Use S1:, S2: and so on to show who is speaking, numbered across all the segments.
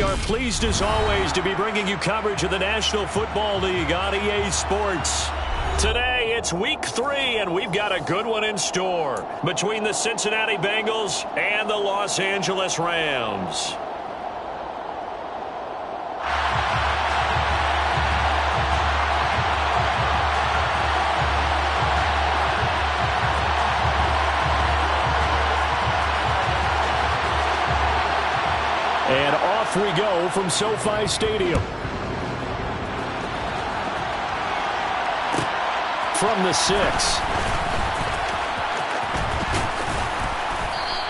S1: are pleased as always to be bringing you coverage of the National Football League on EA Sports. Today, it's Week 3, and we've got a good one in store between the Cincinnati Bengals and the Los Angeles Rams. And off we go from SoFi Stadium. From the 6.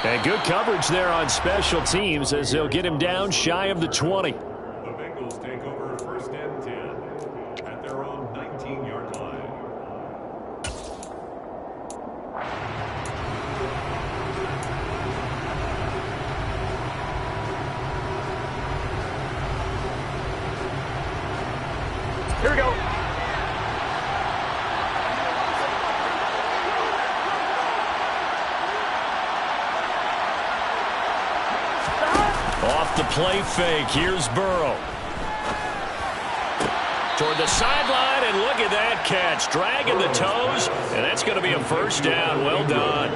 S1: And good coverage there on special teams as they'll get him down shy of the 20.
S2: The Bengals take over 1st and 10 at their own 19-yard line.
S1: Here we go. Off the play fake. Here's Burrow. Toward the sideline, and look at that catch. Dragging the toes, and that's going to be a first down. Well done.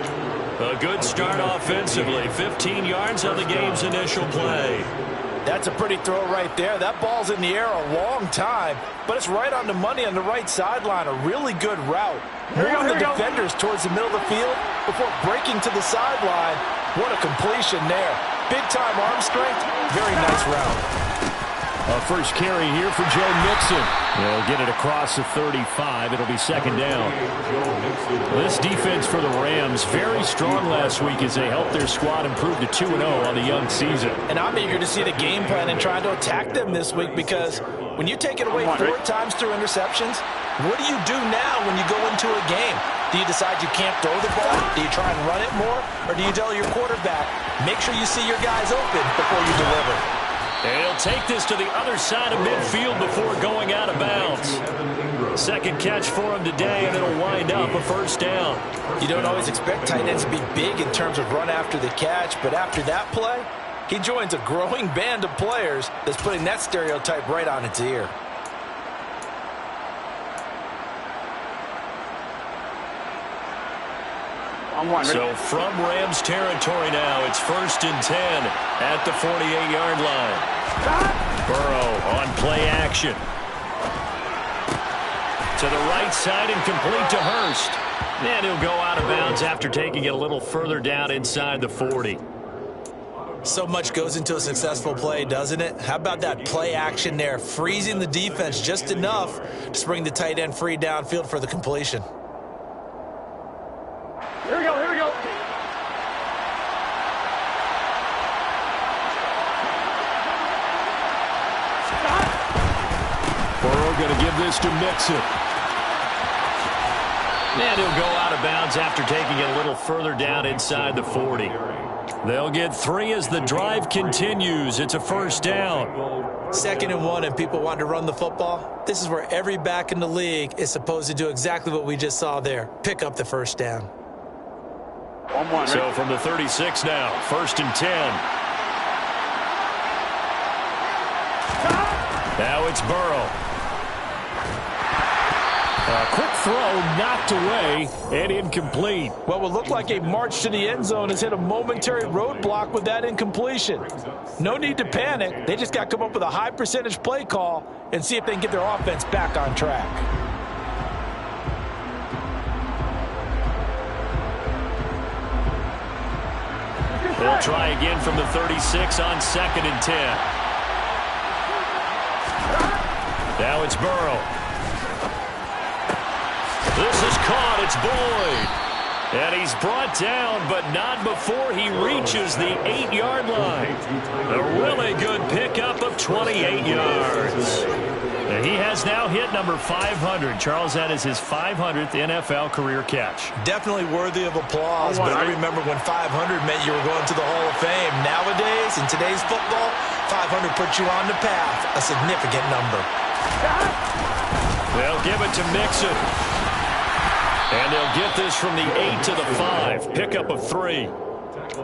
S1: A good start offensively. 15 yards on the game's initial play.
S3: That's a pretty throw right there. That ball's in the air a long time, but it's right on the money on the right sideline. A really good route. Moving the defenders towards the middle of the field before breaking to the sideline. What a completion there. Big-time arm strength. Very nice route.
S1: First carry here for Joe Mixon. They'll get it across the 35. It'll be second down. This defense for the Rams, very strong last week as they helped their squad improve to 2-0 on the young season.
S3: And I'm eager to see the game plan and trying to attack them this week, because when you take it away 4 times through interceptions, what do you do now when you go into a game? Do you decide you can't throw the ball? Do you try and run it more? Or do you tell your quarterback, make sure you see your guys open before you deliver?
S1: And he'll take this to the other side of midfield before going out of bounds. Second catch for him today, and it'll wind up a first down.
S3: You don't always expect tight ends to be big in terms of run after the catch, but after that play, he joins a growing band of players that's putting that stereotype right on its ear.
S1: So from Rams territory now, it's 1st and 10 at the 48-yard line. Burrow on play action. To the right side and complete to Hurst. And he'll go out of bounds after taking it a little further down inside the 40.
S3: So much goes into a successful play, doesn't it? How about that play action there, freezing the defense just enough to bring the tight end free downfield for the completion.
S4: Here we go, here we go.
S1: Burrow going to give this to Mixon. And he'll go out of bounds after taking it a little further down inside the 40. They'll get 3 as the drive continues. It's a first down.
S3: 2nd and 1, and people want to run the football. This is where every back in the league is supposed to do exactly what we just saw there. Pick up the first down.
S1: So from the 36 now, 1st and 10. Now it's Burrow. A quick throw knocked away and incomplete.
S3: Well, what looked like a march to the end zone has hit a momentary roadblock with that incompletion. No need to panic. They just got to come up with a high percentage play call and see if they can get their offense back on track.
S1: They'll try again from the 36 on 2nd and 10. Now it's Burrow. This is caught. It's Boyd. And he's brought down, but not before he reaches the 8-yard line. A really good pickup of 28 yards. And he has now hit number 500. Charles, that is his 500th NFL career catch.
S3: Definitely worthy of applause, but I remember when 500 meant you were going to the Hall of Fame. Nowadays, in today's football, 500 puts you on the path, a significant number.
S1: They'll give it to Mixon. And they'll get this from the 8 to the 5. Pickup of 3.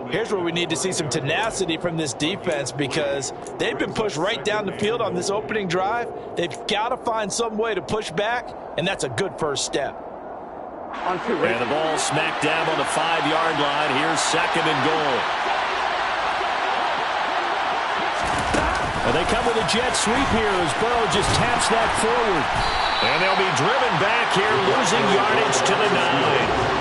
S3: Here's where we need to see some tenacity from this defense because they've been pushed right down the field on this opening drive. They've got to find some way to push back, and that's a good first step.
S1: And the ball smack dab on the 5-yard line. Here's 2nd and goal. Well, they come with a jet sweep here as Burrow just taps that forward. And they'll be driven back here, losing yardage to the 9.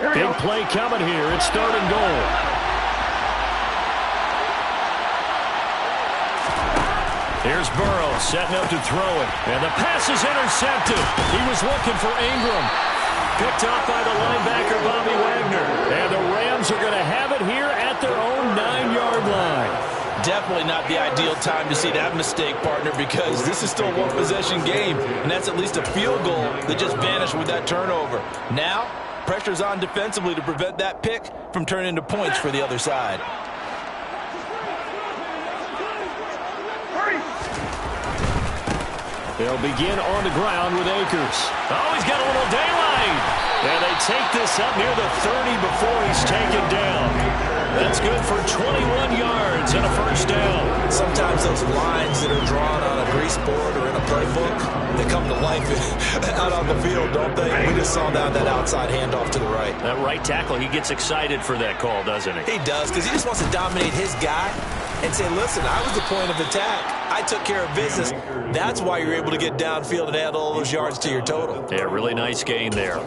S1: Big play coming here. It's 3rd and goal. Here's Burrow setting up to throw it. And the pass is intercepted. He was looking for Ingram. Picked off by the linebacker, Bobby Wagner. And the Rams are going to have it here at their own 9-yard line.
S3: Definitely not the ideal time to see that mistake, partner, because this is still a one-possession game, and that's at least a field goal that just vanished with that turnover. Now, pressure's on defensively to prevent that pick from turning into points for the other side.
S1: They'll begin on the ground with Akers. Oh, he's got a little daylight. And they take this up near the 30 before he's taken down. That's good for 21 yards and a first down.
S3: Sometimes those lines that are drawn on a grease board or in a playbook, they come to life out on the field, don't they? We just saw that outside handoff to the right.
S1: That right tackle, he gets excited for that call, doesn't he?
S3: He does, because he just wants to dominate his guy and say, listen, I was the point of attack. I took care of business. That's why you're able to get downfield and add all those yards to your total.
S1: Yeah, really nice gain there.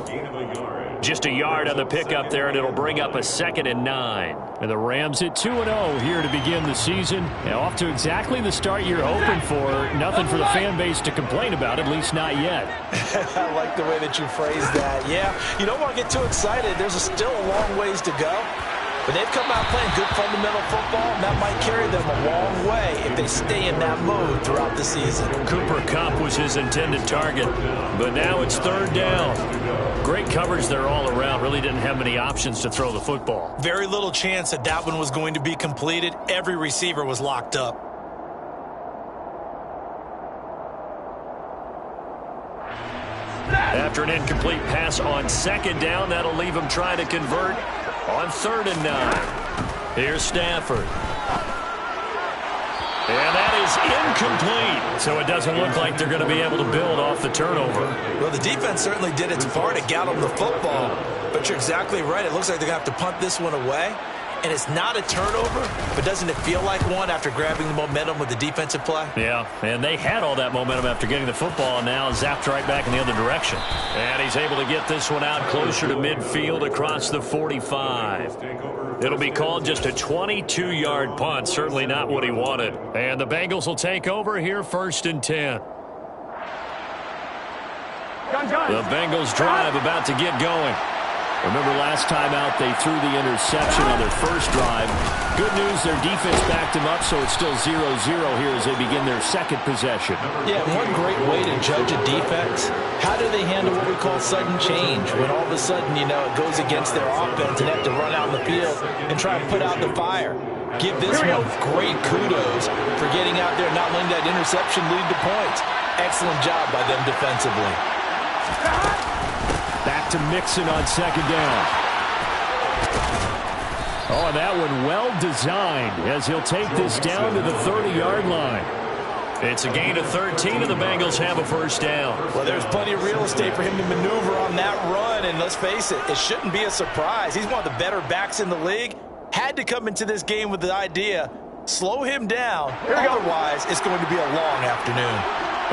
S1: Just a yard on the pickup there, and it'll bring up a 2nd and 9.
S4: And the Rams at 2-0 here to begin the season. And off to exactly the start you're hoping for. Nothing for the fan base to complain about, at least not yet.
S3: I like the way that you phrased that. Yeah, you don't want to get too excited. There's still a long ways to go. But they've come out playing good fundamental football, and that might carry them a long way if they stay in that mode throughout the season.
S1: Cooper Kupp was his intended target, but now it's 3rd down. Great coverage there all around. Really didn't have many options to throw the football.
S3: Very little chance that that one was going to be completed. Every receiver was locked up.
S1: After an incomplete pass on 2nd down, that'll leave him trying to convert on 3rd and 9. Here's Stafford. And that is incomplete. So it doesn't look like they're going to be able to build off the turnover.
S3: Well, the defense certainly did its part to get them the football. But you're exactly right. It looks like they're going to have to punt this one away. And it's not a turnover, but doesn't it feel like one after grabbing the momentum with the defensive play?
S1: Yeah, and they had all that momentum after getting the football, and now zapped right back in the other direction. And he's able to get this one out closer to midfield across the 45. It'll be called just a 22-yard punt, certainly not what he wanted. And the Bengals will take over here 1st and 10. The Bengals drive about to get going. Remember last time out they threw the interception on their first drive. Good news, their defense backed them up, so it's still 0-0 here as they begin their 2nd possession.
S3: Yeah, one great way to judge a defense. How do they handle what we call sudden change? When all of a sudden, you know, it goes against their offense and they have to run out in the field and try and put out the fire. Give this one great kudos for getting out there and not letting that interception lead to points. Excellent job by them defensively.
S4: Back to Mixon on 2nd down. Oh, and that one well designed as he'll take this down to the 30-yard line.
S1: It's a gain of 13, and the Bengals have a first down.
S3: Well, there's plenty of real estate for him to maneuver on that run, and let's face it, it shouldn't be a surprise. He's one of the better backs in the league. Had to come into this game with the idea, slow him down. Otherwise, it's going to be a long afternoon.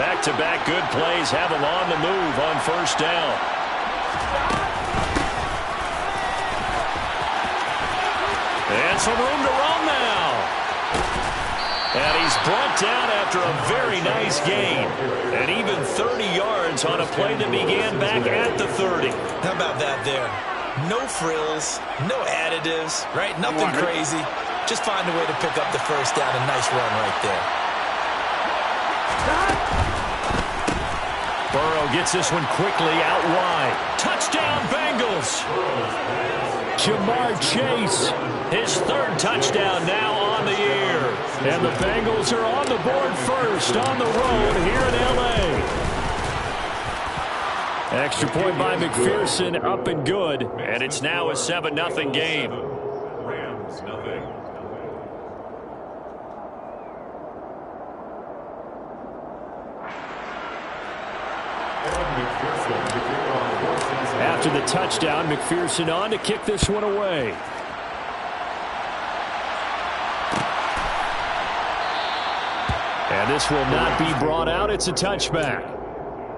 S1: Back-to-back good plays have him on the move on 1st down. And some room to run now. And he's brought down after a very nice gain. And even 30 yards on a play that began back at the 30.
S3: How about that there? No frills, no additives, right? Nothing crazy. Just find a way to pick up the first down. A nice run right there.
S1: gets this one quickly out wide. Touchdown, Bengals.
S4: Ja'Marr Chase.
S1: His third touchdown now on the year.
S4: And the Bengals are on the board first on the road here in L.A. Extra point by McPherson, up and good.
S1: And it's now a 7-0 game.
S2: Rams, nothing.
S4: After the touchdown, McPherson on to kick this one away. And this will not be brought out. It's a touchback.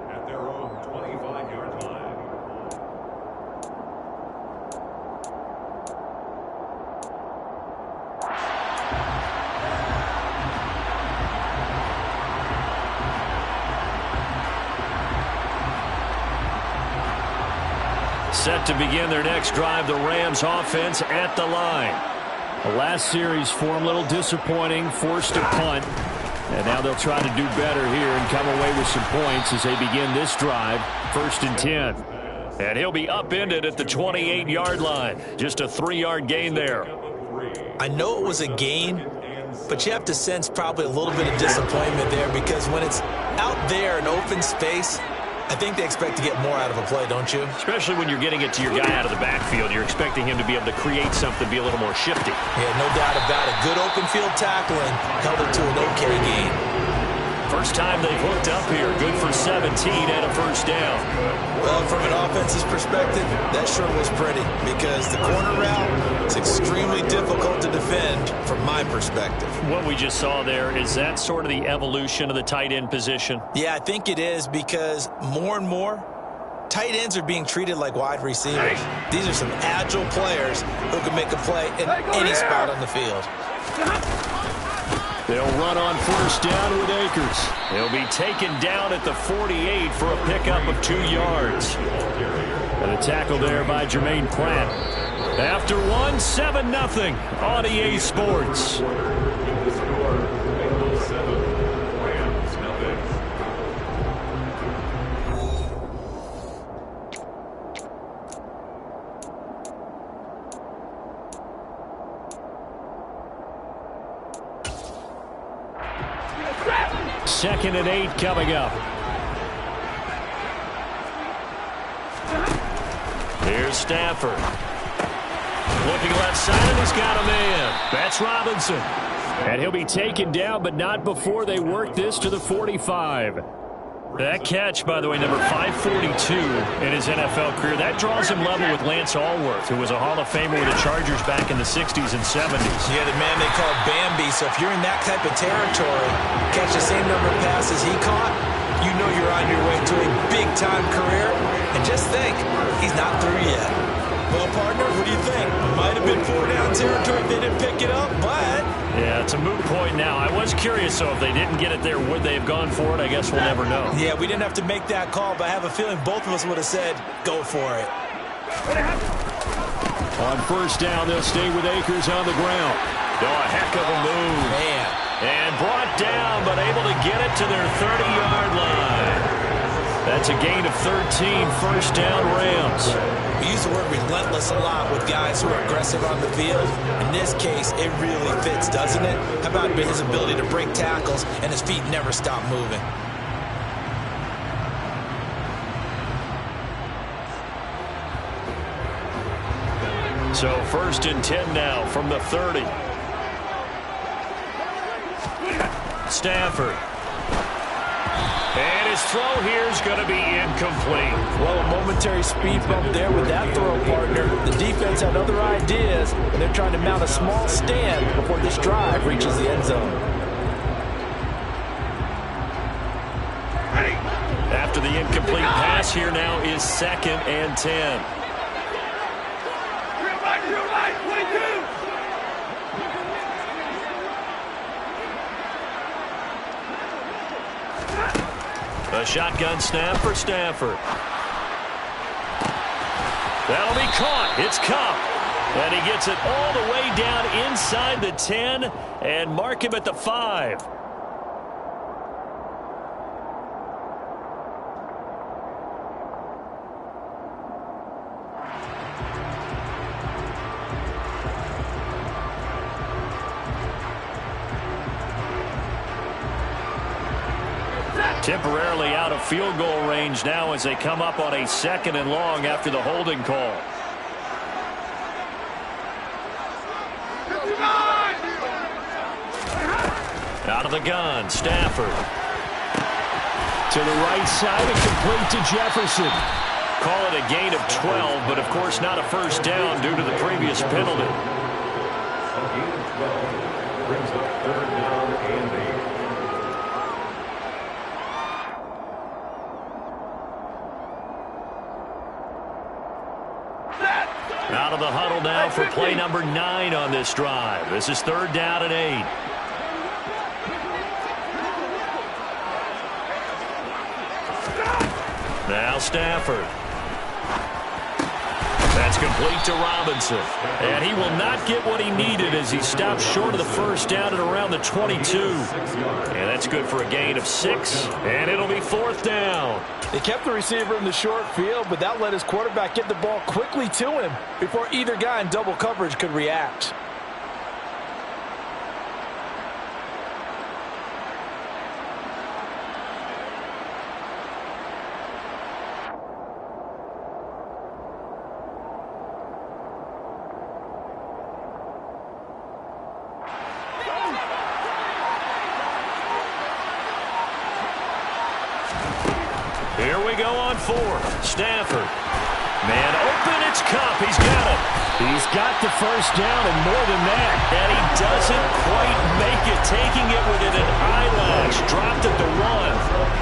S2: At their own 25-yard line.
S1: Set to begin their next drive, the Rams offense at the line.
S4: The last series for him, a little disappointing, forced a punt. And now they'll try to do better here and come away with some points as they begin this drive, 1st and 10.
S1: And he'll be upended at the 28-yard line. Just a 3-yard gain there.
S3: I know it was a gain, but you have to sense probably a little bit of disappointment there because when it's out there in open space, I think they expect to get more out of a play, don't you?
S1: Especially when you're getting it to your guy out of the backfield. You're expecting him to be able to create something, be a little more shifty.
S3: Yeah, no doubt about it. Good open field tackling held it to an okay gain.
S1: First time they've hooked up here. Good for 17 and a first down.
S3: Well, from an offense's perspective, that sure was pretty because the corner route is extremely difficult to defend from my perspective.
S1: What we just saw there, is that sort of the evolution of the tight end position?
S3: Yeah, I think it is because more and more, tight ends are being treated like wide receivers. These are some agile players who can make a play in any spot on the field.
S4: They'll run on first down with Akers.
S1: He'll be taken down at the 48 for a pickup of 2 yards.
S4: And a tackle there by Jermaine Pratt.
S1: After one, 7-0 on EA Sports.
S2: Rams, nothing.
S4: Second and 8 coming up.
S1: Here's Stafford. Looking left side, and he's got a man. That's Robinson.
S4: And he'll be taken down, but not before they work this to the 45.
S1: That catch, by the way, number 542 in his NFL career, that draws him level with Lance Allworth, who was a Hall of Famer with the Chargers back in the 60s and 70s.
S3: Yeah, the man they call Bambi. So if you're in that type of territory, catch the same number of passes he caught, you know you're on your way to a big-time career. And just think, he's not through yet. Well, partner, what do you think? Might have been 4-down territory if they didn't pick it up, but...
S1: Yeah, it's a moot point now. I was curious, so if they didn't get it there, would they have gone for it? I guess we'll never know.
S3: Yeah, we didn't have to make that call, but I have a feeling both of us would have said, go for it.
S4: On first down, they'll stay with Akers on the ground.
S1: Oh, a heck of a move.
S3: Man.
S1: And brought down, but able to get it to their 30-yard line. That's a gain of 13, first down Rams.
S3: We use the word relentless a lot with guys who are aggressive on the field. In this case, it really fits, doesn't it? How about his ability to break tackles and his feet never stop moving?
S1: So first and 10 now from the 30. Stafford. And his throw here is going to be incomplete.
S3: Well, a momentary speed bump there with that throw, partner. The defense had other ideas, and they're trying to mount a small stand before this drive reaches the end zone.
S1: After the incomplete pass, here now is 2nd and 10. A shotgun snap for Stafford. That'll be caught. It's Kupp. And he gets it all the way down inside the 10 and mark him at the 5. Temporarily out of field goal range now as they come up on a 2nd and long after the holding call. Out of the gun, Stafford.
S4: To the right side and complete to Jefferson.
S1: Call it a gain of 12, but of course not a first down due to the previous penalty.
S2: A gain of 12 brings up 3rd down and 8.
S1: Out of the huddle now for play number 9 on this drive. This is 3rd down and 8. Now Stafford. That's complete to Robinson. And he will not get what he needed as he stopped short of the first down at around the 22. And that's good for a gain of 6. And it'll be 4th down.
S3: They kept the receiver in the short field, but that let his quarterback get the ball quickly to him before either guy in double coverage could react.
S1: Here we go on 4th. Stafford. Man open, it's Kupp. He's got it.
S4: He's got the first down and more than that.
S1: And he doesn't quite make it, taking it within an eyelash. Dropped at the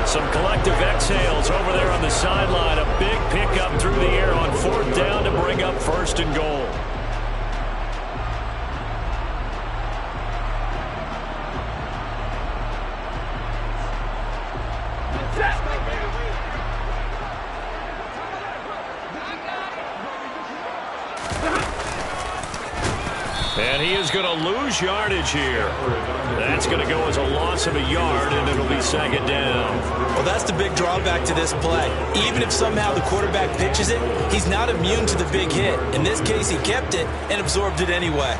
S1: 1. Some collective exhales over there on the sideline. A big pickup through the air on 4th down to bring up 1st and goal. And he is going to lose yardage here. That's going to go as a loss of a yard, and it'll be 2nd down.
S3: Well, that's the big drawback to this play. Even if somehow the quarterback pitches it, he's not immune to the big hit. In this case, he kept it and absorbed it anyway.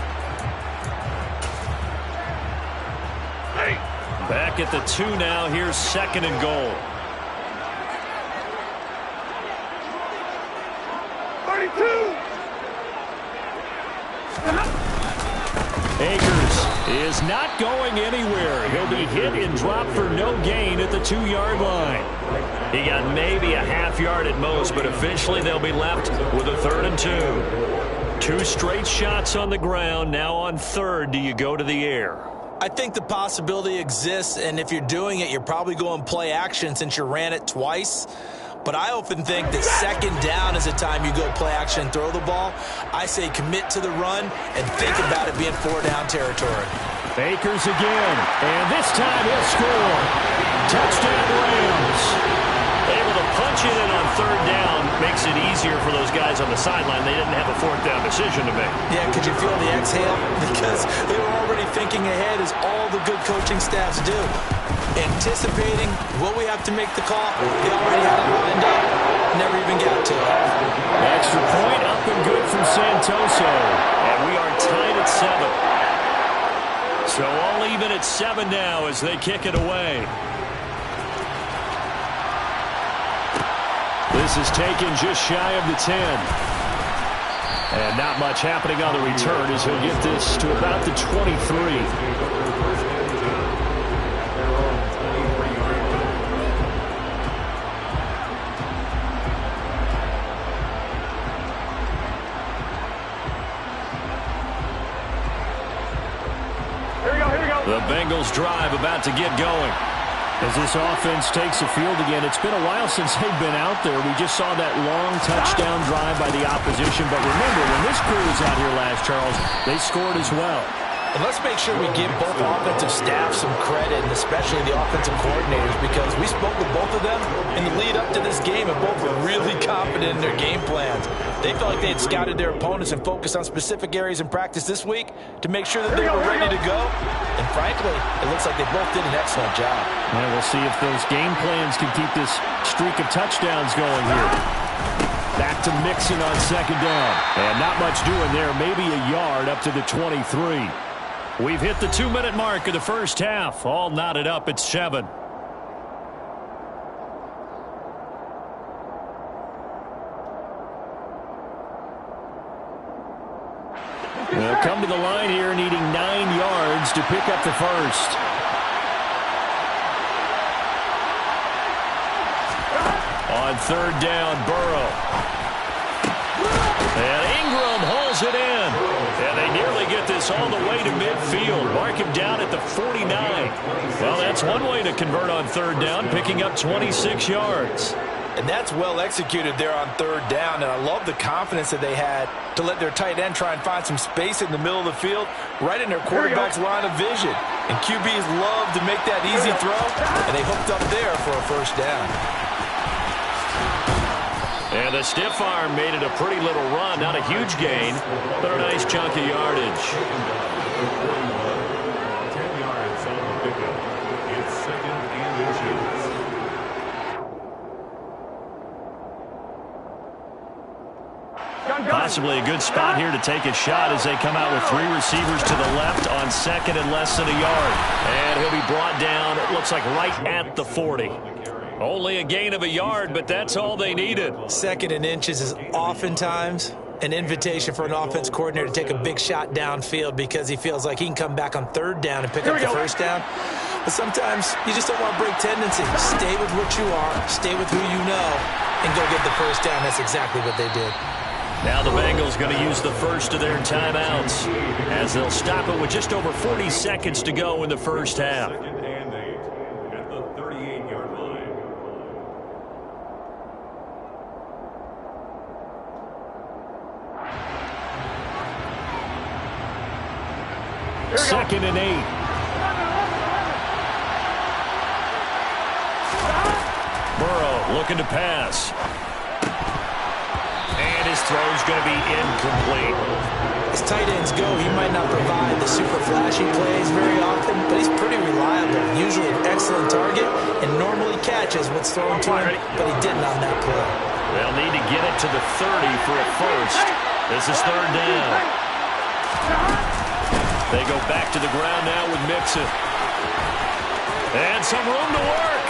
S1: Back at the 2 now. Here's 2nd and goal.
S2: 32.
S4: Akers is not going anywhere. He'll be hit and dropped for no gain at the 2-yard line.
S1: He got maybe a half yard at most, but officially they'll be left with a 3rd and 2. 2 straight shots on the ground. Now on 3rd, do you go to the air?
S3: I think the possibility exists, and if you're doing it, you're probably going play action since you ran it twice. But I often think that 2nd down is the time you go play action and throw the ball. I say commit to the run and think about it being 4-down territory.
S4: Akers again, and this time he'll score. Touchdown Rams.
S1: Able to punch it in on 3rd down makes it easier for those guys on the sideline. They didn't have a 4th down decision to make.
S3: Yeah, could you feel the exhale? Because they were already thinking ahead, as all the good coaching staffs do. Anticipating what we have to make the call. They already had it lined up. Never even got to it.
S4: Extra point up and good from Santoso.
S1: And we are tied at 7. So all even at 7 now as they kick it away.
S4: This is taken just shy of the 10. And not much happening on the return as he'll get this to about the 23.
S1: The Bengals drive about to get going.
S4: As this offense takes the field again, it's been a while since they've been out there. We just saw that long touchdown drive by the opposition. But remember, when this crew was out here last, Charles, they scored as well.
S3: And let's make sure we give both offensive staffs some credit, and especially the offensive coordinators, because we spoke with both of them in the lead up to this game, and both were really confident in their game plans. They felt like they had scouted their opponents and focused on specific areas in practice this week to make sure that they were ready to go. And frankly, it looks like they both did an excellent job.
S4: Yeah, we'll see if those game plans can keep this streak of touchdowns going here. Back to Mixon on 2nd down. And not much doing there. Maybe a yard up to the 23.
S1: We've hit the 2-minute mark of the first half. All knotted up at 7.
S4: They'll come to the line here needing 9 yards to pick up the first. On third down, Burrow. And Ingram hauls it in. And they nearly get this all the way to midfield. Mark him down at the 49. Well, that's one way to convert on third down, picking up 26 yards.
S3: And that's well executed there on third down. And I love the confidence that they had to let their tight end try and find some space in the middle of the field, right in their quarterback's line of vision. And QBs love to make that easy throw, and they hooked up there for a first down.
S1: And the stiff arm made it a pretty little run. Not a huge gain, but a nice chunk of yardage.
S2: 10 yards on the pickup. It's second and inches.
S1: Possibly a good spot here to take a shot as they come out with 3 receivers to the left on second and less than a yard. And he'll be brought down, it looks like right at the 40. Only a gain of a yard, but that's all they needed.
S3: Second and inches is oftentimes an invitation for an offense coordinator to take a big shot downfield because he feels like he can come back on third down and pick up the first down. But sometimes you just don't want to break tendency. Stay with what you are, stay with who you know, and go get the first down. That's exactly what they did.
S1: Now the Bengals going to use the first of their timeouts as they'll stop it with just over 40 seconds to go in the first half.
S2: Second and 8 at the 38-yard line.
S4: Second and 8.
S1: Burrow looking to pass. And his throw's going to be incomplete.
S3: As tight ends go, he might not provide the super flashy plays very often, but he's pretty reliable. Usually an excellent target and normally catches what's thrown to him, but he didn't on that play.
S1: They'll need to get it to the 30 for a first. This is third down. They go back to the ground now with Mixon. And some room to work.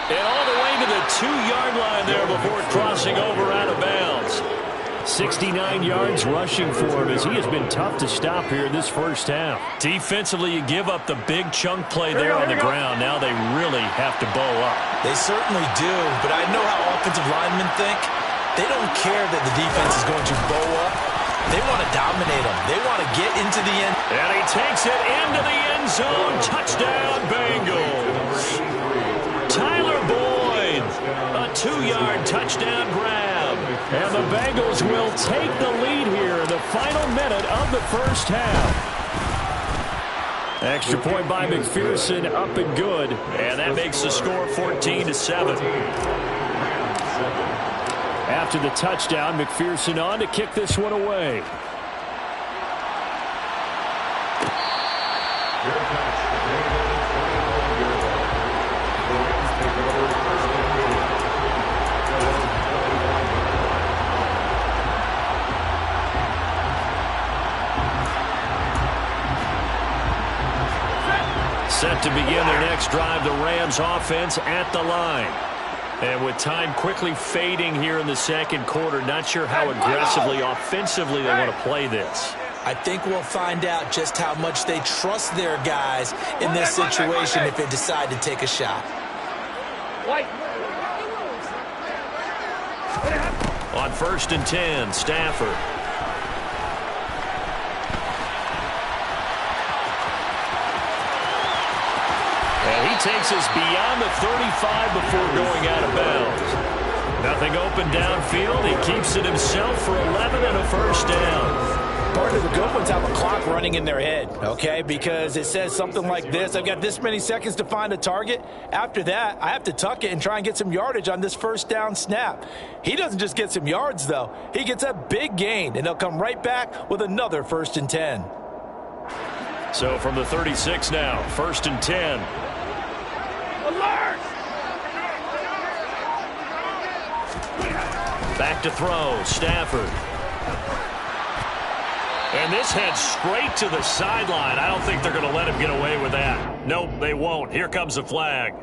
S1: And all the way to the 2-yard line there before crossing over out of bounds.
S4: 69 yards rushing for him as he has been tough to stop here in this first half.
S1: Defensively, you give up the big chunk play there on the ground. Now they really have to bow up.
S3: They certainly do, but I know how offensive linemen think. They don't care that the defense is going to bow up. They want to dominate them. They want to get into the end.
S1: And he takes it into the end zone. Touchdown, Bengals. Tyler Boyd, a 2-yard touchdown grab.
S4: And the Bengals will take the lead here in the final minute of the first half. Extra point by McPherson, up and good.
S1: And that makes the score 14-7.
S4: After the touchdown, McPherson on to kick this one away.
S1: Set to begin their next drive, the Rams offense at the line. And with time quickly fading here in the second quarter, not sure how aggressively, offensively they want to play this.
S3: I think we'll find out just how much they trust their guys in this situation if they decide to take a shot.
S1: On 1st and 10, Stafford. And he takes us beyond the 35 before going out of bounds. Nothing open downfield. He keeps it himself for 11 and a first down.
S3: Part of the good ones have a clock running in their head, okay? Because it says something like this. I've got this many seconds to find a target. After that, I have to tuck it and try and get some yardage on this first down snap. He doesn't just get some yards, though. He gets a big gain, and they'll come right back with another 1st and 10.
S1: So from the 36 now, 1st and 10.
S5: Alert!
S1: Back to throw, Stafford. And this heads straight to the sideline. I don't think they're going to let him get away with that. Nope, they won't. Here comes the flag.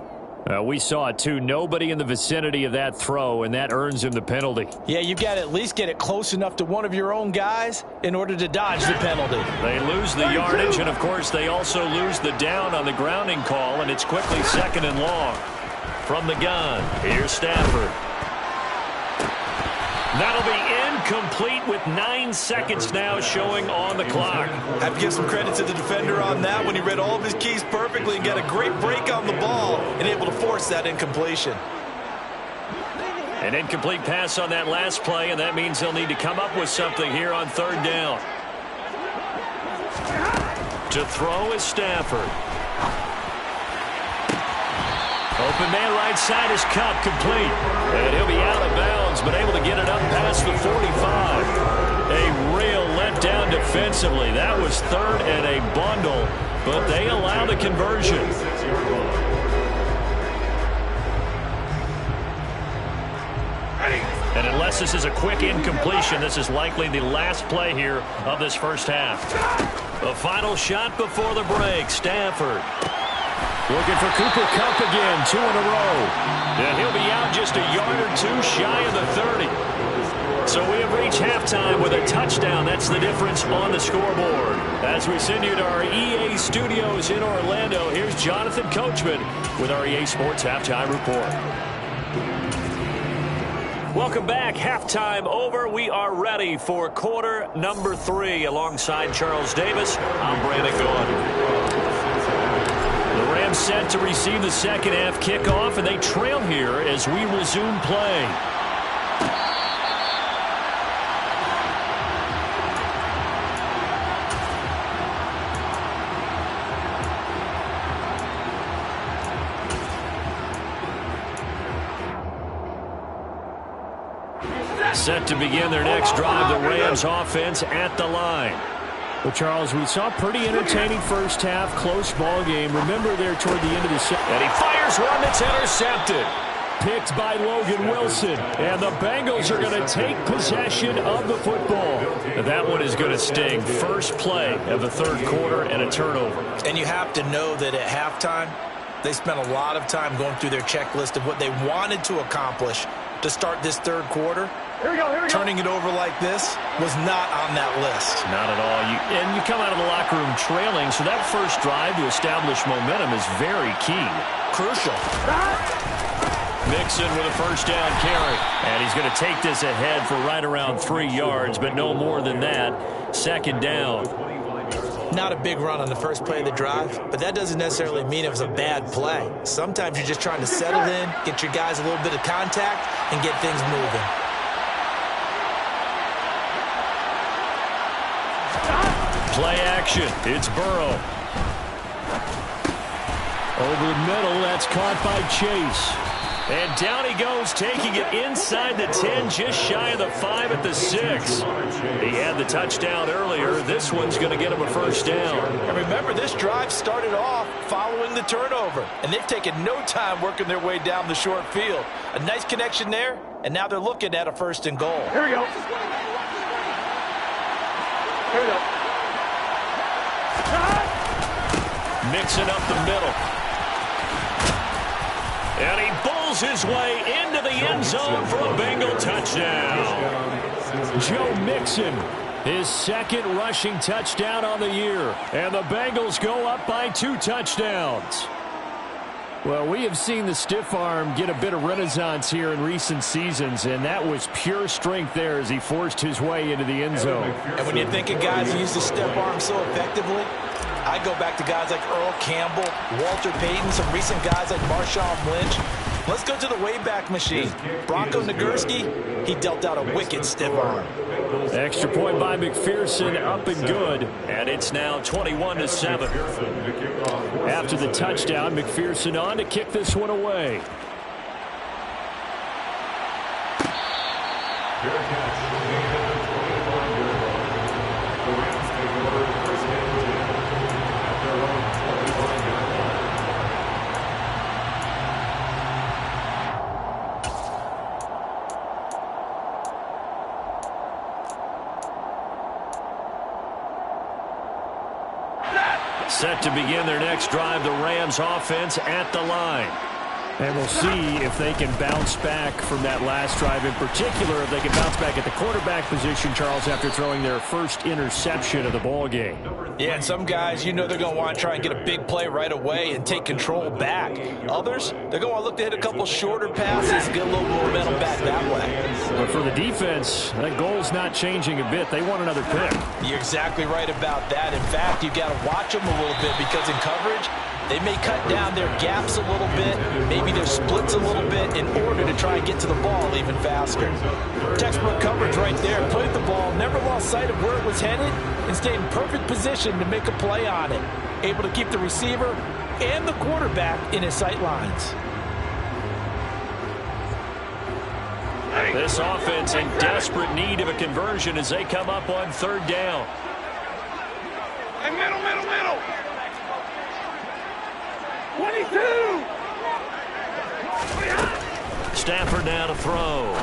S4: We saw it too. Nobody in the vicinity of that throw, and that earns him the penalty.
S3: Yeah, you've got to at least get it close enough to one of your own guys in order to dodge the penalty.
S4: They lose the yardage, and of course they also lose the down on the grounding call, and it's quickly 2nd and long. From the gun, here's Stafford. That'll be incomplete with 9 seconds now showing on the clock.
S3: I have to give some credit to the defender on that when he read all of his keys perfectly and got a great break on the ball and able to force that incompletion.
S4: An incomplete pass on that last play, and that means they'll need to come up with something here on 3rd down. To throw is Stafford. Open man right side is Kupp, complete. And he'll be out of bounds, but able to get it up past the 45. A real letdown defensively. That was 3rd and a bundle, but they allow the conversion. And unless this is a quick incompletion, this is likely the last play here of this first half. The final shot before the break, Stafford. Looking for Cooper Kupp again, 2 in a row. And he'll be out just a yard or 2 shy of the 30. So we have reached halftime with a touchdown. That's the difference on the scoreboard. As we send you to our EA studios in Orlando, here's Jonathan Coachman with our EA Sports Halftime Report. Welcome back. Halftime over. We are ready for quarter number 3. Alongside Charles Davis, I'm Brandon Gaudin. The Rams set to receive the second half kickoff, and they trail here as we resume play. Set to begin their next drive, the Rams offense at the line. Well, Charles, we saw a pretty entertaining first half, close ball game. Remember there toward the end of the second. And he fires one that's intercepted. Picked by Logan Wilson. And the Bengals are going to take possession of the football. That one is going to sting. First play of the 3rd quarter and a turnover.
S3: And you have to know that at halftime, they spent a lot of time going through their checklist of what they wanted to accomplish to start this 3rd quarter.
S5: Here we go.
S3: Turning it over like this was not on that list.
S4: Not at all. And you come out of the locker room trailing, so that first drive to establish momentum is very key.
S3: Crucial.
S4: Mixon with a first down carry. And he's going to take this ahead for right around 3 yards, but no more than that. 2nd down.
S3: Not a big run on the first play of the drive, but that doesn't necessarily mean it was a bad play. Sometimes you're just trying to settle in, get your guys a little bit of contact, and get things moving.
S4: Play action. It's Burrow. Over the middle, that's caught by Chase. And down he goes, taking it inside the 10, just shy of the 5 at the 6. He had the touchdown earlier. This one's going to get him a first down.
S3: And remember, this drive started off following the turnover, and they've taken no time working their way down the short field. A nice connection there, and now they're looking at a 1st and goal.
S5: Here we go. Here we go.
S4: Mixing up the middle. And he bulls his way into the end zone for a Bengal touchdown. Joe Mixon, his 2nd rushing touchdown on the year. And the Bengals go up by 2 touchdowns. Well, we have seen the stiff arm get a bit of renaissance here in recent seasons, and that was pure strength there as he forced his way into the end zone.
S3: And when you think of guys who use the stiff arm so effectively, I go back to guys like Earl Campbell, Walter Payton, some recent guys like Marshawn Lynch. Let's go to the Wayback Machine. Bronco Nagurski, he dealt out a wicked stiff arm.
S4: Extra point by McPherson, up and good. And it's now 21-7. After the touchdown, McPherson on to kick this one away. Set to begin their next drive, the Rams offense at the line. And we'll see if they can bounce back from that last drive, in particular, if they can bounce back at the quarterback position, Charles, after throwing their first interception of the ball game.
S3: Yeah, and some guys, they're going to want to try and get a big play right away and take control back. Others, they're going to want to look to hit a couple shorter passes and get a little momentum back that way.
S4: But for the defense, that goal's not changing a bit. They want another pick.
S3: You're exactly right about that. In fact, you've got to watch them a little bit because in coverage, they may cut down their gaps a little bit, maybe their splits a little bit in order to try and get to the ball even faster. Textbook coverage right there. Played the ball, never lost sight of where it was headed, and stayed in perfect position to make a play on it. Able to keep the receiver and the quarterback in his sight lines.
S4: This offense in desperate need of a conversion as they come up on third down.
S5: Hey, middle. 22!
S4: Stafford now to throw.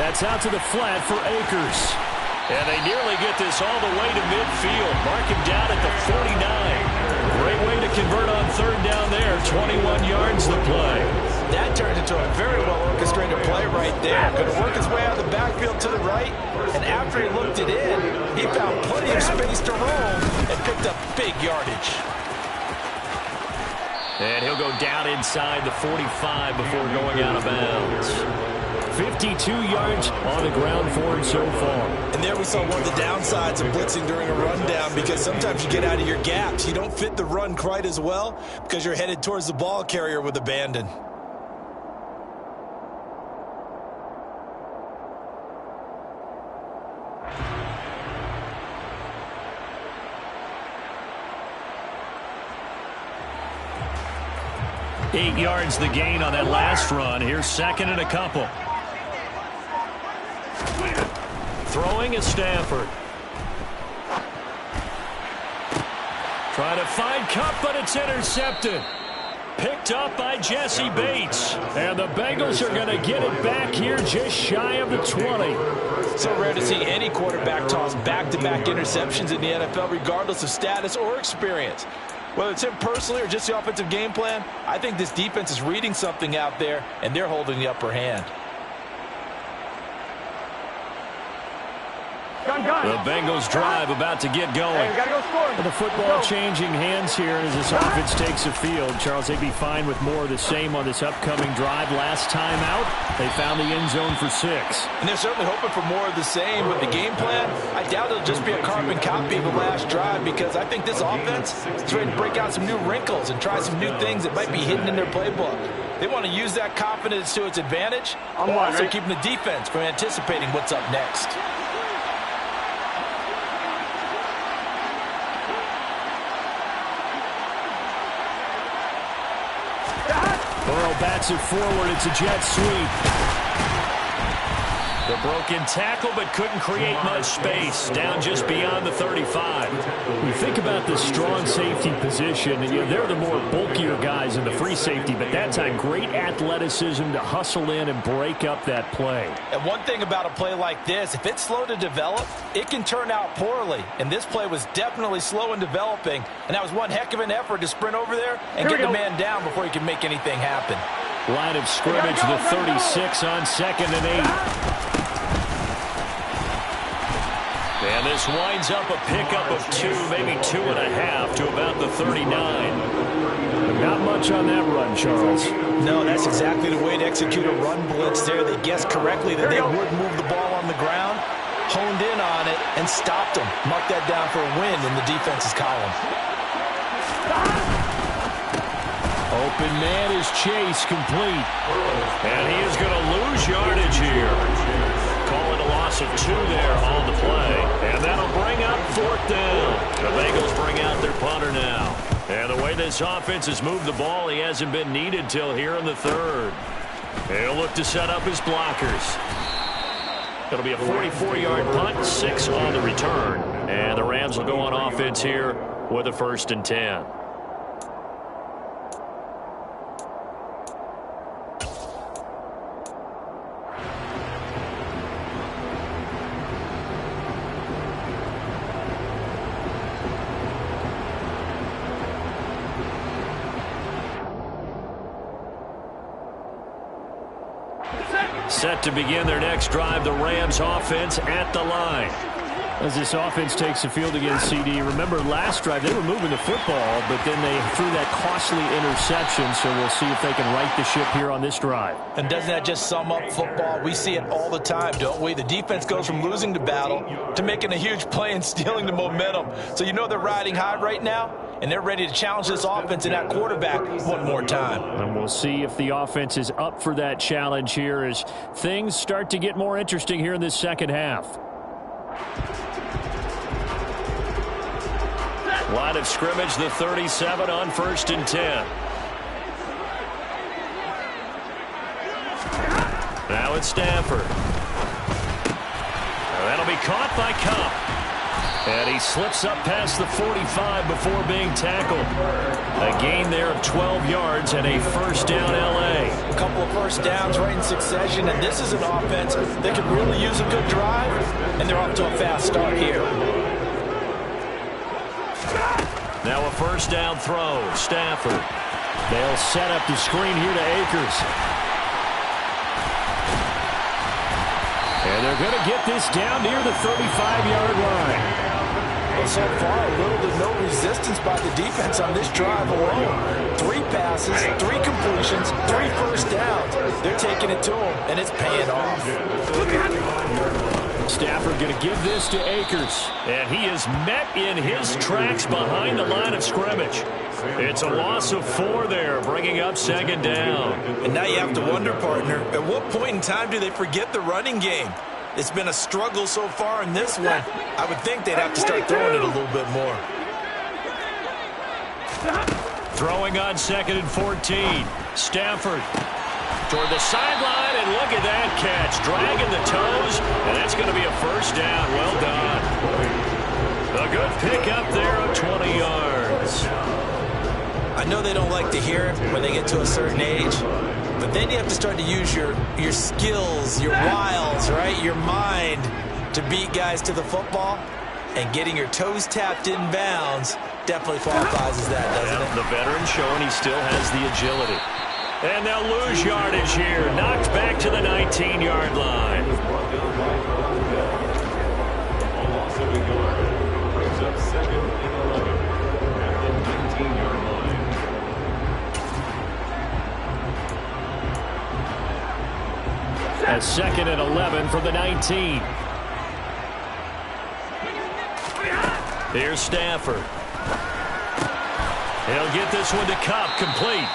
S4: That's out to the flat for Akers. And they nearly get this all the way to midfield. Mark him down at the 49. Great way to convert on third down there. 21 yards the play.
S3: That turned into a very well-orchestrated play right there. Going to work his way out of the backfield to the right. And after he looked it in, he found plenty of space to roam and picked up big yardage.
S4: And he'll go down inside the 45 before going out of bounds. 52 yards on the ground for him so far.
S3: And there we saw one of the downsides of blitzing during a rundown, because sometimes you get out of your gaps. You don't fit the run quite as well because you're headed towards the ball carrier with abandon.
S4: Eight yards the gain on that last run. Here's second and a couple. Throwing is Stafford. Trying to find Kupp, but it's intercepted. Picked up by Jesse Bates. And the Bengals are going to get it back here just shy of the 20.
S3: So rare to see any quarterback toss back-to-back interceptions in the NFL, regardless of status or experience. Whether it's him personally or just the offensive game plan, I think this defense is reading something out there, and they're holding the upper hand.
S4: The Bengals drive about to get going.
S5: Hey, we gotta go score.
S4: The football changing hands here as this offense takes the field. Charles, they'd be fine with more of the same on this upcoming drive. Last time out, they found the end zone for 6.
S3: And they're certainly hoping for more of the same with the game plan. I doubt it'll just be a carbon copy of the last drive, because I think this offense is ready to break out some new wrinkles and try some new things that might be hidden in their playbook. They want to use that confidence to its advantage, while also keeping the defense from anticipating what's up next.
S4: Burrow bats it forward. It's a jet sweep. The broken tackle, but couldn't create much space. Down just beyond the 35. You think about the strong safety position, and they're the more bulkier guys in the free safety, but that time, great athleticism to hustle in and break up that play.
S3: And one thing about a play like this, if it's slow to develop, it can turn out poorly. And this play was definitely slow in developing, and that was one heck of an effort to sprint over there and get the man down before he can make anything happen.
S4: Line of scrimmage, the 36 on 2nd and 8. And this winds up a pickup of 2, maybe 2.5 to about the 39. Not much on that run, Charles.
S3: No, that's exactly the way to execute a run blitz there. They guessed correctly that they would move the ball on the ground, honed in on it, and stopped them. Mark that down for a win in the defense's column.
S4: Open man is Chase, complete. And he is going to lose yardage here. Call it a loss of 2 there on the play. And that'll bring up 4th down. The Bengals bring out their punter now. And the way this offense has moved the ball, he hasn't been needed till here in the 3rd. He'll look to set up his blockers. It'll be a 44-yard punt, 6 on the return. And the Rams will go on offense here with a 1st and 10.
S1: Set to begin their next drive, the Rams offense at the line.
S4: As this offense takes the field against CD, remember last drive they were moving the football, but then they threw that costly interception, so we'll see if they can right the ship here on this drive.
S3: And doesn't that just sum up football? We see it all the time, don't we? The defense goes from losing the battle to making a huge play and stealing the momentum. So you know they're riding high right now, and they're ready to challenge this offense and that quarterback one more time.
S4: And we'll see if the offense is up for that challenge here as things start to get more interesting here in this second half.
S1: Line of scrimmage, the 37 on 1st and 10. Now it's Stafford. That'll be caught by Kupp. And he slips up past the 45 before being tackled. A gain there of 12 yards and a first down L.A.
S3: A couple of first downs right in succession, and this is an offense that could really use a good drive, and they're off to a fast start here.
S1: Now a first down throw. Stafford.
S4: They'll set up the screen here to Akers. And they're going to get this down near the 35-yard line.
S3: Well, so far, little to no resistance by the defense on this drive alone. 3 passes, 3 completions, 3 first downs. They're taking it to them, and it's paying off.
S4: Stafford going to give this to Akers.
S1: And he is met in his tracks behind the line of scrimmage. It's a loss of 4 there, bringing up second down.
S3: And now you have to wonder, partner, at what point in time do they forget the running game? It's been a struggle so far in this one. I would think they'd have to start throwing it a little bit more.
S1: Throwing on 2nd and 14. Stafford toward the sideline, and look at that catch. Dragging the toes, and that's going to be a first down. Well done. A good pickup there of 20 yards.
S3: I know they don't like to hear it when they get to a certain age, but then you have to start to use your skills, your wiles, right, your mind to beat guys to the football. And getting your toes tapped in bounds definitely qualifies as that, doesn't it?
S1: The veteran showing he still has the agility. And they'll lose yardage here. Knocked back to the 19-yard line.
S2: A loss of a yard brings up 2nd and 11 at the 19-yard line.
S4: A 2nd and 11 from the 19.
S1: Here's Stafford. He'll get this one to Kupp, complete.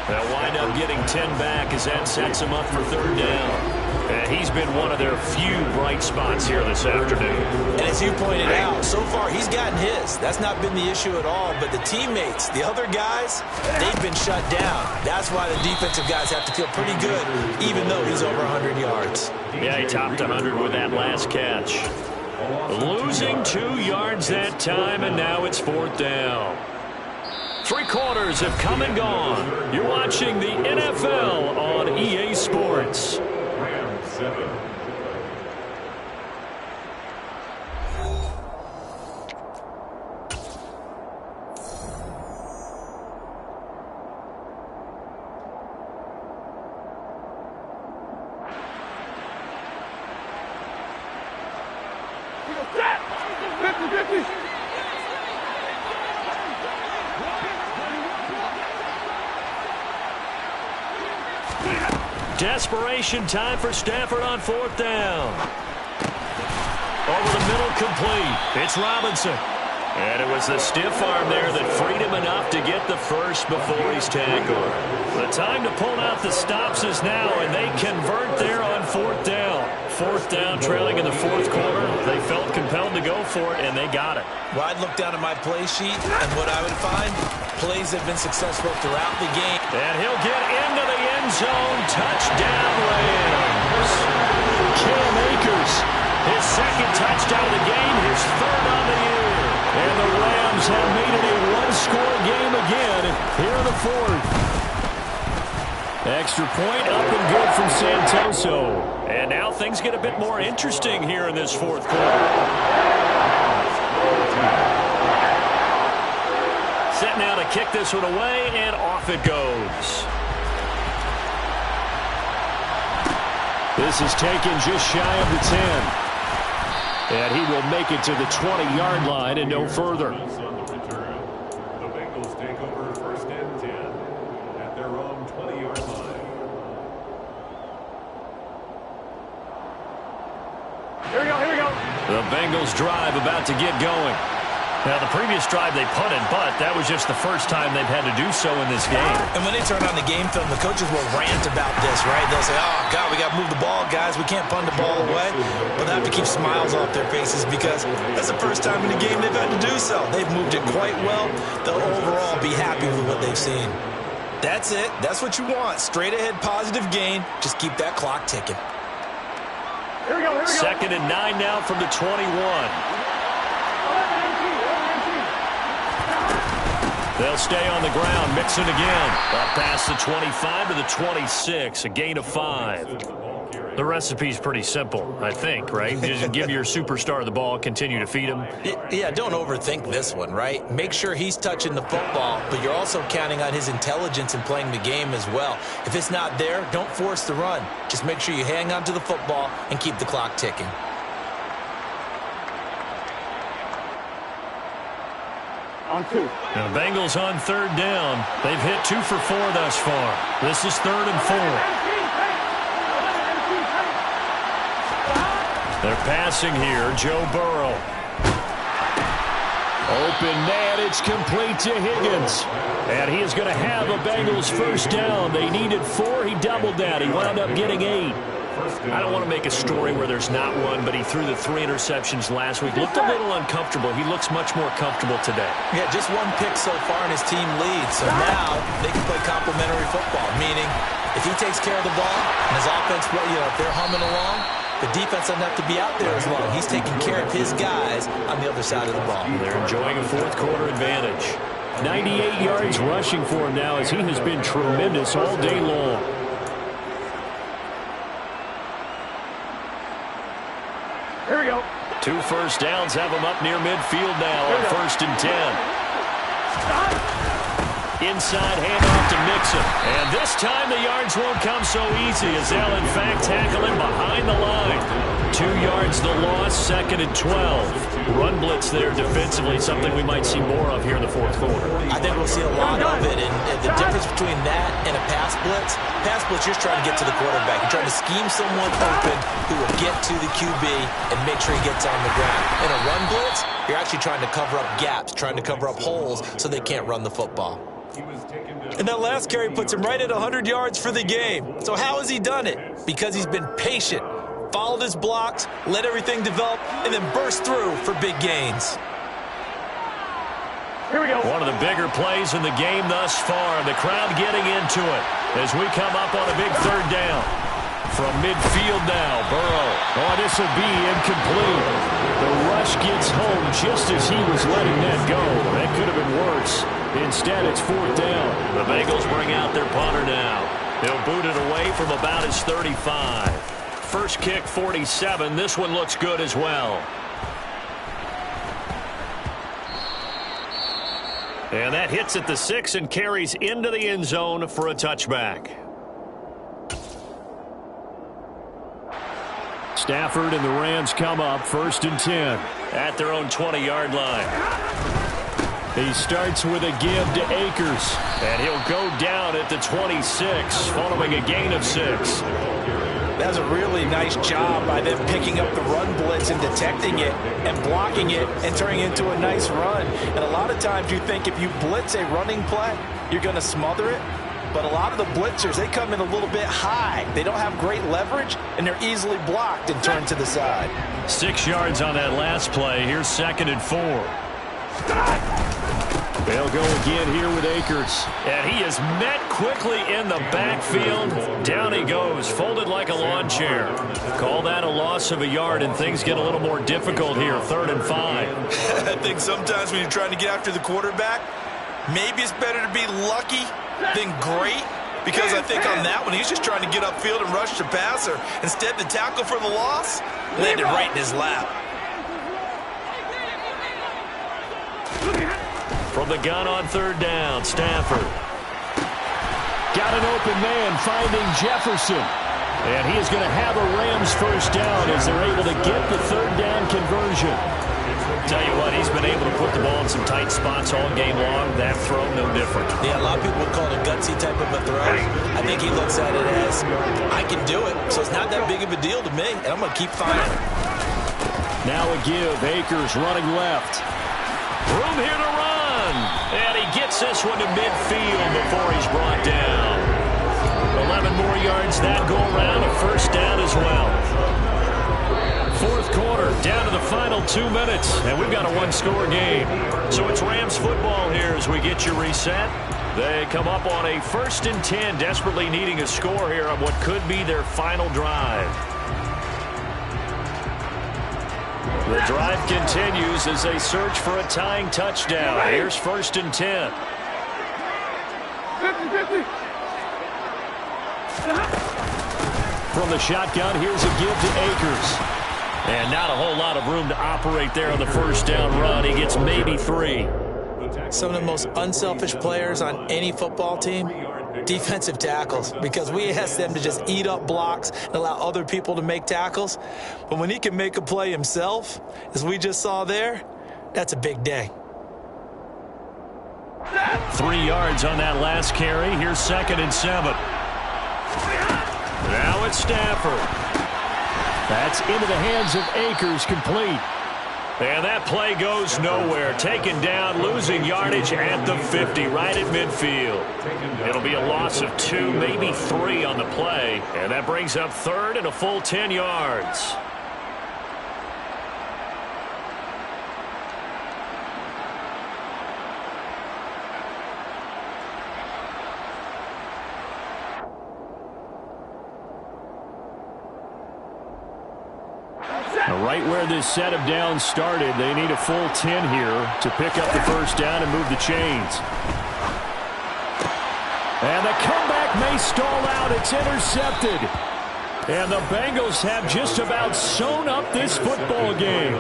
S1: They'll wind up getting 10 back as that sets him up for 3rd down. He's been one of their few bright spots here this afternoon.
S3: And as you pointed out, so far he's gotten his. That's not been the issue at all. But the teammates, the other guys, they've been shut down. That's why the defensive guys have to feel pretty good, even though he's over 100 yards.
S1: Yeah, he topped 100 with that last catch. Losing 2 yards that time, and now it's 4th down. 3 quarters have come and gone. You're watching the NFL on EA Sports.
S2: Rams 7.
S1: Desperation time for Stafford on 4th down. Over the middle, complete. It's Robinson. And it was the stiff arm there that freed him enough to get the first before he's tackled. The time to pull out the stops is now, and they convert there on 4th down. 4th down, trailing in the 4th quarter. They felt compelled to go for it, and they got it.
S3: Well, I'd look down at my play sheet, and what I would find, plays have been successful throughout the game.
S1: And he'll get into the end zone. Touchdown, Rams. Cam Akers, his 2nd touchdown of the game, his 3rd on the year. And the Rams have made it a one-score game again here in the 4th. Extra point up and good from Santoso. And now things get a bit more interesting here in this 4th quarter. Set now to kick this one away, and off it goes.
S4: This is taken just shy of the 10. And he will make it to the 20-yard line and no further.
S2: On the return, the Bengals take over 1st and 10 at their own 20-yard line.
S5: Here we go, here we go.
S4: The Bengals drive about to get going.
S1: Now, the previous drive they punted, but that was just the first time they've had to do so in this game.
S3: And when they turn on the game film, the coaches will rant about this, right? They'll say, oh, God, we got to move the ball, guys. We can't punt the ball away. But they have to keep smiles off their faces because that's the first time in the game they've had to do so. They've moved it quite well. They'll overall be happy with what they've seen. That's it. That's what you want. Straight ahead, positive gain. Just keep that clock ticking.
S5: Here we go, here we go.
S4: 2nd and 9 now from the 21. They'll stay on the ground, mix it again. Up past the 25 to the 26, a gain of 5.
S1: The recipe's pretty simple, I think, right? Just give your superstar the ball, continue to feed him.
S3: Yeah, don't overthink this one, right? Make sure he's touching the football, but you're also counting on his intelligence in playing the game as well. If it's not there, don't force the run. Just make sure you hang on to the football and keep the clock ticking.
S5: On 2.
S1: Now, the Bengals on 3rd down. They've hit 2 for 4 thus far. This is 3rd and 4. They're passing here. Joe Burrow.
S4: Open man, it's complete to Higgins.
S1: And he is going to have a Bengals first down. They needed 4. He doubled that. He wound up getting 8. I don't want to make a story where there's not one, but he threw the 3 interceptions last week. Looked a little uncomfortable. He looks much more comfortable today.
S3: Yeah, just 1 pick so far and his team leads. So now they can play complementary football, meaning if he takes care of the ball and his offense, if they're humming along, the defense doesn't have to be out there as long. He's taking care of his guys on the other side of the ball.
S1: They're enjoying a 4th quarter advantage.
S4: 98 yards rushing for him now as he has been tremendous all day long.
S5: Here we go.
S1: 2 first downs have him up near midfield now on 1st and 10. Inside handoff to Mixon. And this time the yards won't come so easy as they'll in fact tackle him behind the line. 2 yards the loss, 2nd and 12. Run blitz there defensively, something we might see more of here in the 4th quarter.
S3: I think we'll see a lot of it. And the difference between that and a pass blitz, you're just trying to get to the quarterback. You're trying to scheme someone open who will get to the QB and make sure he gets on the ground. In a run blitz, you're actually trying to cover up gaps, trying to cover up holes so they can't run the football. And that last carry puts him right at 100 yards for the game. So how has he done it? Because he's been patient, followed his blocks, let everything develop, and then burst through for big gains.
S5: Here we go.
S1: One of the bigger plays in the game thus far. The crowd getting into it as we come up on a big 3rd down. From midfield now, Burrow.
S4: Oh, this will be incomplete. The rush gets home just as he was letting that go. That could have been worse. Instead, it's 4th down.
S1: The Bengals bring out their punter now. He'll boot it away from about his 35. First kick, 47. This one looks good as well. And that hits at the 6 and carries into the end zone for a touchback.
S4: Stafford and the Rams come up 1st and 10.
S1: At their own 20-yard line.
S4: He starts with a give to Akers.
S1: And he'll go down at the 26, following a gain of 6.
S3: That's a really nice job by them picking up the run blitz and detecting it and blocking it and turning it into a nice run. And a lot of times you think if you blitz a running play, you're going to smother it. But a lot of the blitzers, they come in a little bit high. They don't have great leverage, and they're easily blocked and turned to the side.
S1: 6 yards on that last play. Here's 2nd and 4.
S4: They'll go again here with Akers.
S1: And he is met quickly in the backfield. Down he goes, folded like a lawn chair. Call that a loss of a yard, and things get a little more difficult here. 3rd and 5.
S3: I think sometimes when you're trying to get after the quarterback, maybe it's better to be lucky than great. Because I think on that one, he's just trying to get upfield and rush the passer. Instead, the tackle for the loss landed right in his lap.
S1: From the gun on 3rd down, Stafford.
S4: Got an open man finding Jefferson. And he is going to have a Rams first down as they're able to get the third down conversion. Tell you what, he's been able to put the ball in some tight spots all game long. That throw, no different.
S3: Yeah, a lot of people would call it a gutsy type of a throw. I think he looks at it as, I can do it, so it's not that big of a deal to me, and I'm going to keep firing.
S4: Now a give. Akers running left. Room here to run. And he gets this one to midfield before he's brought down. 11 more yards that go around. A first down as well. Fourth quarter, down to the final 2 minutes, and we've got a one-score game. So it's Rams football here as we get you reset. They come up on a 1st and 10, desperately needing a score here on what could be their final drive. The drive continues as they search for a tying touchdown. Here's 1st and 10.
S5: 50-50.
S4: From the shotgun, here's a give to Akers. And not a whole lot of room to operate there on the first down run. He gets maybe 3.
S3: Some of the most unselfish players on any football team, defensive tackles, because we ask them to just eat up blocks and allow other people to make tackles. But when he can make a play himself, as we just saw there, that's a big day.
S4: 3 yards on that last carry. Here's 2nd and 7. Now it's Stafford. That's into the hands of Akers, complete. And that play goes nowhere. Taken down, losing yardage at the 50, right at midfield. It'll be a loss of 2, maybe 3 on the play. And that brings up 3rd and a full 10 yards. Right where this set of downs started, they need a full 10 here to pick up the first down and move the chains. And the comeback may stall out. It's intercepted. And the Bengals have just about sewn up this football game.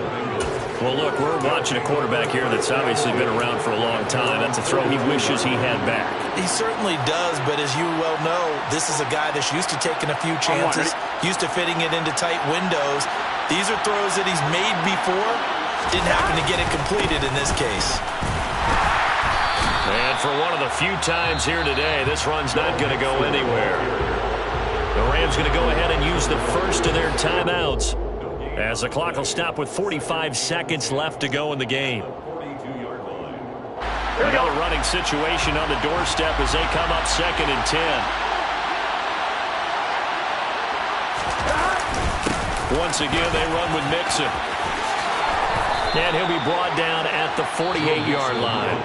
S4: Well, look, we're watching a quarterback here that's obviously been around for a long time. That's a throw he wishes he had back.
S3: He certainly does, but as you well know, this is a guy that's used to taking a few chances, used to fitting it into tight windows. These are throws that he's made before. Didn't happen to get it completed in this case.
S4: And for one of the few times here today, this run's not going to go anywhere. The Rams going to go ahead and use the first of their timeouts as the clock will stop with 45 seconds left to go in the game. Another running situation on the doorstep as they come up 2nd and 10. Once again, they run with Mixon. And he'll be brought down at the 48-yard line.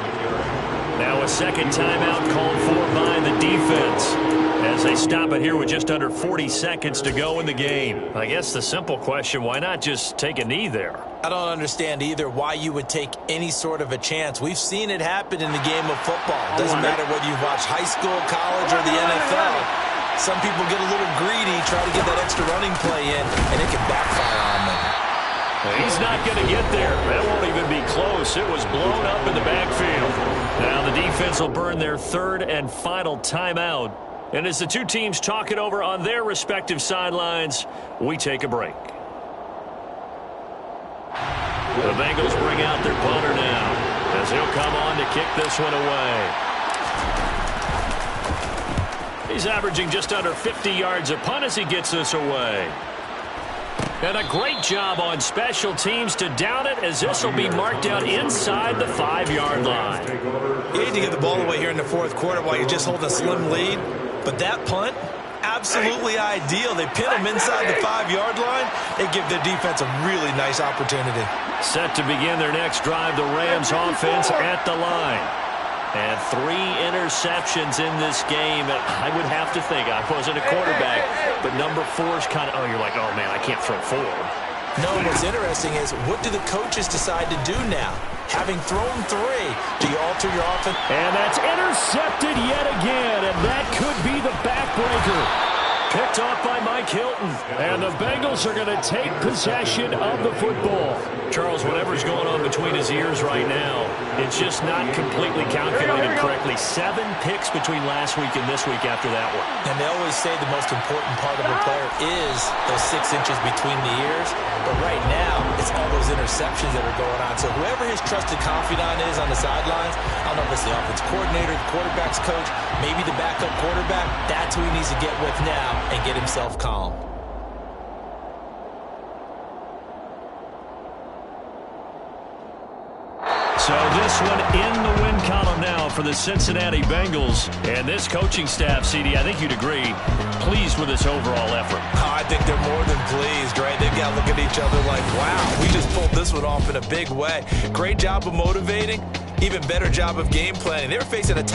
S4: Now a second timeout called for by the defense as they stop it here with just under 40 seconds to go in the game. I guess the simple question, why not just take a knee there?
S3: I don't understand either why you would take any sort of a chance. We've seen it happen in the game of football. Doesn't matter whether you've watched high school, college, or the NFL. Some people get a little greedy, try to get that extra running play in, and it can backfire on them.
S4: He's not going to get there. That won't even be close. It was blown up in the backfield. Now the defense will burn their 3rd and final timeout. And as the two teams talk it over on their respective sidelines, we take a break. The Bengals bring out their punter now as he'll come on to kick this one away. He's averaging just under 50 yards a punt as he gets this away. And a great job on special teams to down it as this will be marked out inside the 5-yard line.
S3: You need to get the ball away here in the 4th quarter while you're just holding a slim lead. But that punt, absolutely ideal. They pin them inside the 5-yard line. They give their defense a really nice opportunity.
S4: Set to begin their next drive, the Rams offense at the line. And 3 interceptions in this game. I would have to think, I wasn't a quarterback, but number 4 is kind of, you're like, oh, man, I can't throw 4.
S3: No, what's interesting is, what do the coaches decide to do now? Having thrown 3, do you alter your offense?
S4: And that's intercepted yet again, and that could be the backbreaker. Picked off by Mike Hilton. And the Bengals are going to take possession of the football. Charles, whatever's going on between his ears right now, it's just not completely calculated correctly. 7 picks between last week and this week after that one.
S3: And they always say the most important part of a player is those 6 inches between the ears. But right now, it's all those interceptions that are going on. So whoever his trusted confidant is on the sidelines, I don't know if it's the offense coordinator, the quarterback's coach, maybe the backup quarterback, that's who he needs to get with now and get himself calm.
S4: So this one in the win column now for the Cincinnati Bengals. And this coaching staff, CD, I think you'd agree, pleased with this overall effort.
S3: I think they're more than pleased, right? They've got to look at each other like, wow, we just pulled this one off in a big way. Great job of motivating, even better job of game planning. They were facing a top